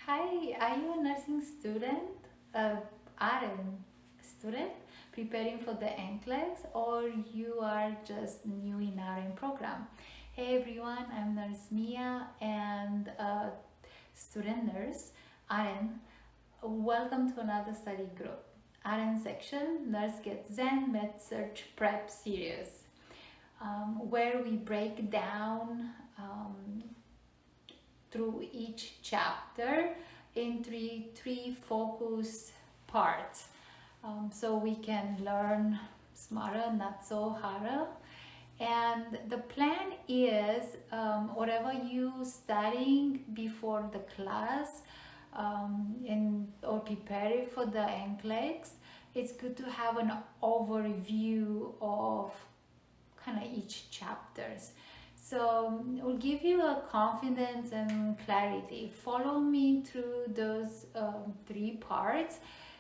Hi, are you a nursing student, a RN student preparing for the NCLEX, or you are just new in RN program? Hey everyone, I'm Nurse Mia and a student nurse, RN. Welcome to another study group. RN section, Nurse Get Zen Med-Surg Prep Series, where we break down through each chapter in three focus parts, so we can learn smarter, not so harder. And the plan is, whatever you studying before the class, or preparing for the NCLEX, it's good to have an overview of kind of each chapters. So it will give you a confidence and clarity. Follow me through those three parts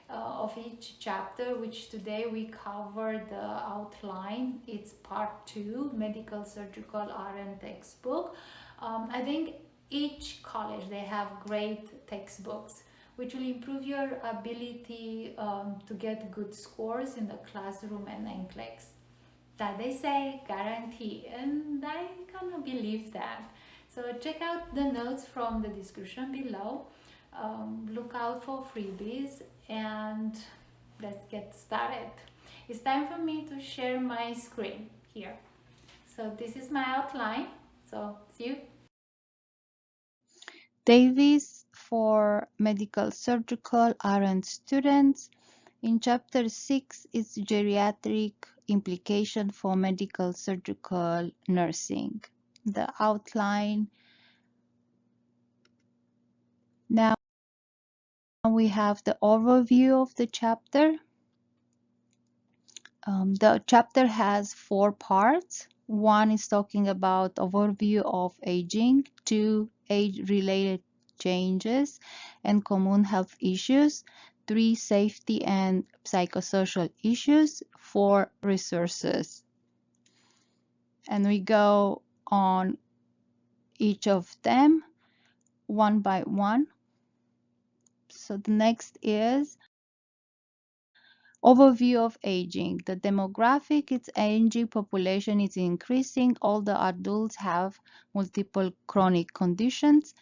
of each chapter, which today we cover the outline. It's part 2, medical surgical RN textbook. I think each college they have great textbooks which will improve your ability to get good scores in the classroom and NCLEX. That they say guarantee, and I kind of believe that. So check out the notes from the description below. Look out for freebies, and let's get started. It's time for me to share my screen here. So this is my outline. So see you. Davis for medical surgical RN students. In chapter 6 is geriatric implication for medical surgical nursing. The outline. Now we have the overview of the chapter. The chapter has 4 parts. 1 is talking about overview of aging, 2 age-related changes and common health issues, 3 safety and psychosocial issues, 4 resources. And we go on each of them one by one. So the next is overview of aging. The demographic, its aging population is increasing. All the adults have multiple chronic conditions.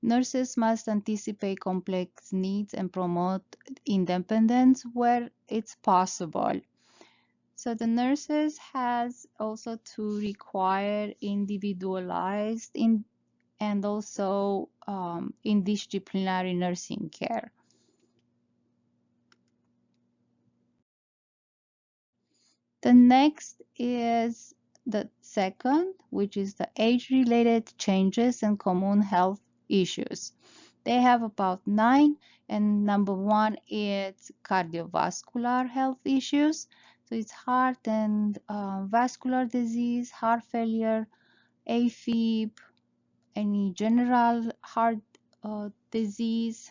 Nurses must anticipate complex needs and promote independence where it's possible. So the nurses has also to require individualized and also interdisciplinary nursing care. The next is the second, which is the age-related changes and common health issues. They have about 9, and number 1 is cardiovascular health issues. So it's heart and vascular disease, heart failure, AFib, any general heart disease.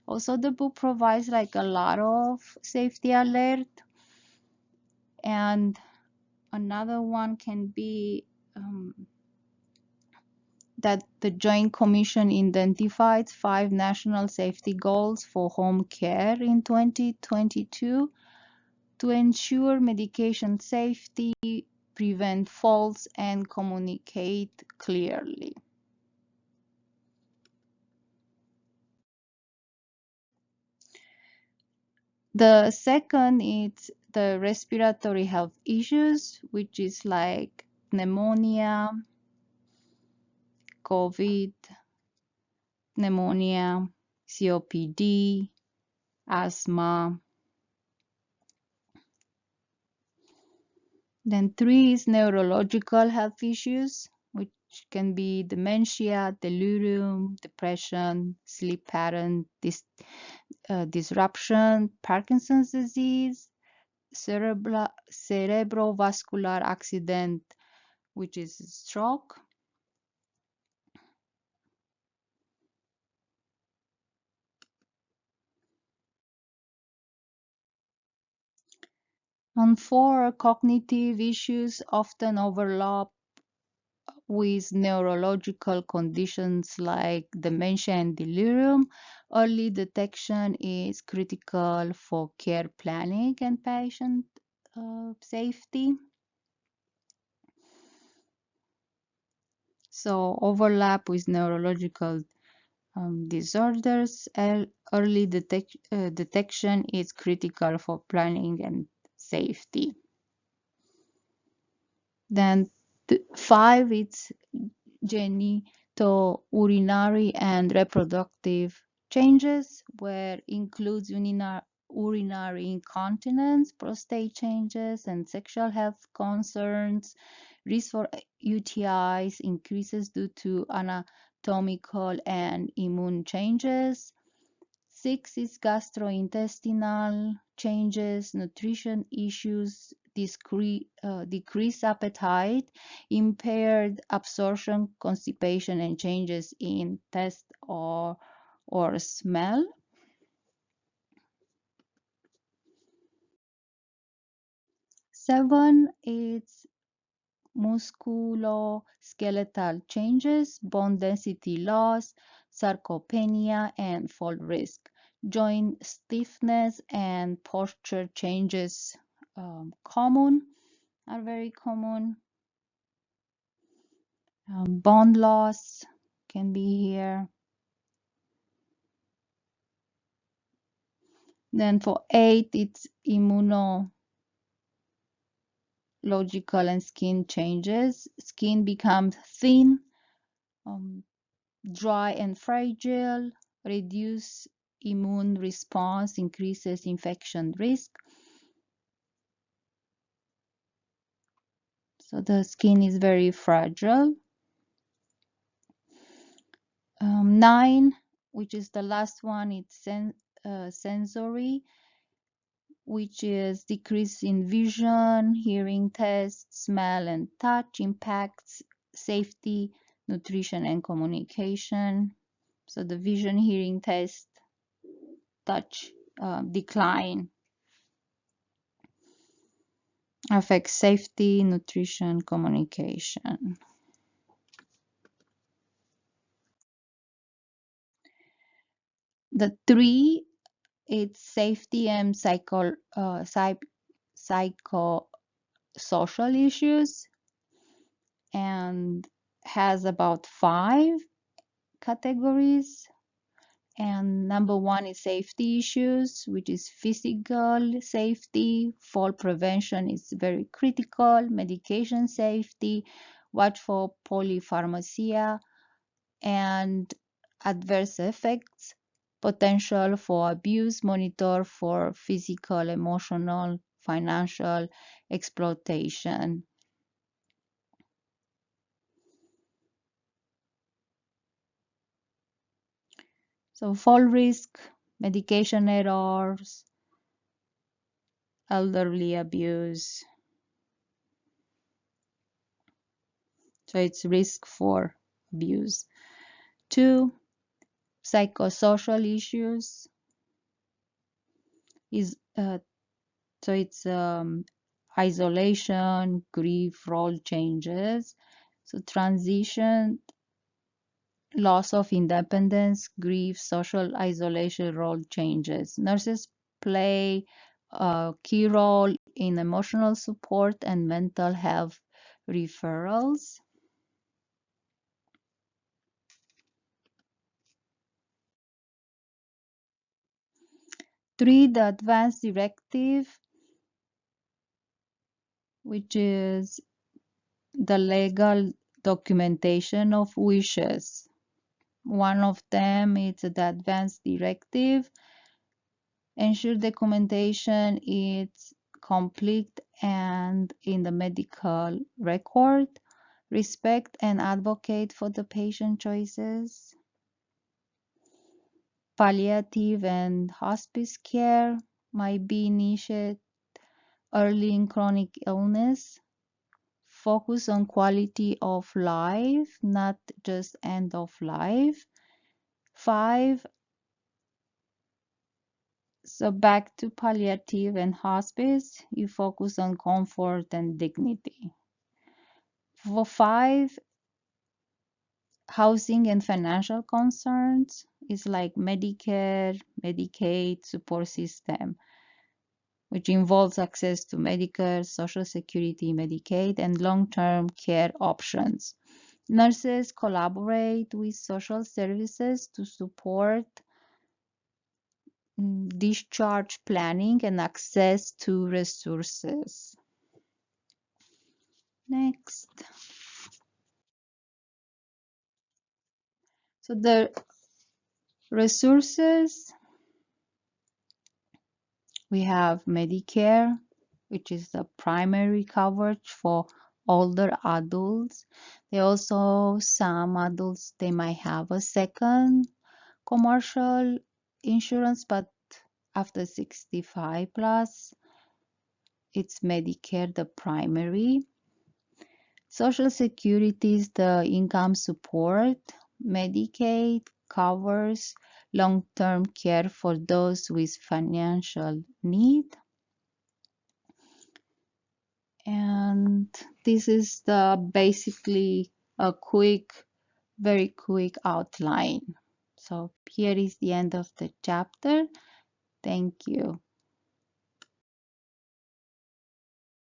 Also, the book provides like a lot of safety alert, and another one can be that the Joint Commission identified 5 national safety goals for home care in 2022 to ensure medication safety, prevent falls, and communicate clearly. The second is the respiratory health issues, which is like pneumonia, COVID, pneumonia, COPD, asthma. Then 3 is neurological health issues, which can be dementia, delirium, depression, sleep pattern disruption, Parkinson's disease, cerebrovascular accident, which is stroke. And 4, cognitive issues often overlap with neurological conditions like dementia and delirium, Early detection is critical for care planning and patient safety. So overlap with neurological disorders, early detection is critical for planning and safety. Then 5, it's genitourinary and reproductive changes, where includes urinary incontinence, prostate changes, and sexual health concerns. Risk for UTIs increases due to anatomical and immune changes. 6 is gastrointestinal changes, nutrition issues, decreased appetite, impaired absorption, constipation, and changes in taste or smell. 7 is musculoskeletal changes, bone density loss, sarcopenia, and fall risk. Joint stiffness and posture changes are very common. Bone loss can be here. Then for 8, it's immunological and skin changes. Skin becomes thin, dry and fragile, reduce immune response, increases infection risk. So the skin is very fragile. 9, which is the last one, it's sensory, which is decrease in vision, hearing, taste, smell, and touch, impacts safety, nutrition, and communication. So the vision, hearing, taste, touch decline affects safety, nutrition, communication. The 3, it's safety and psychosocial issues, and has about 5 categories. And number 1 is safety issues, which is physical safety. Fall prevention is very critical. Medication safety, watch for polypharmacy and adverse effects, potential for abuse, monitor for physical, emotional, financial exploitation. So fall risk, medication errors, elderly abuse. So it's risk for abuse. 2, psychosocial issues is so it's isolation, grief, role changes. So transition, loss of independence, grief, social isolation, role changes. Nurses play a key role in emotional support and mental health referrals. 3, the advance directive, which is the legal documentation of wishes. One of them is the advance directive. Ensure documentation is complete and in the medical record. Respect and advocate for the patient choices. Palliative and hospice care might be initiated early in chronic illness. Focus on quality of life, not just end of life. 5, so back to palliative and hospice, you focus on comfort and dignity. For 5, housing and financial concerns, is like Medicare, Medicaid support system, which involves access to Medicare, Social Security, Medicaid, and long-term care options. Nurses collaborate with social services to support discharge planning and access to resources. Next. So the resources, we have Medicare, which is the primary coverage for older adults. There are also some adults, they might have a second commercial insurance, but after 65 plus, it's Medicare, the primary. Social Security is the income support. Medicaid covers long-term care for those with financial need. And this is the basically a very quick outline. So here is the end of the chapter. Thank you.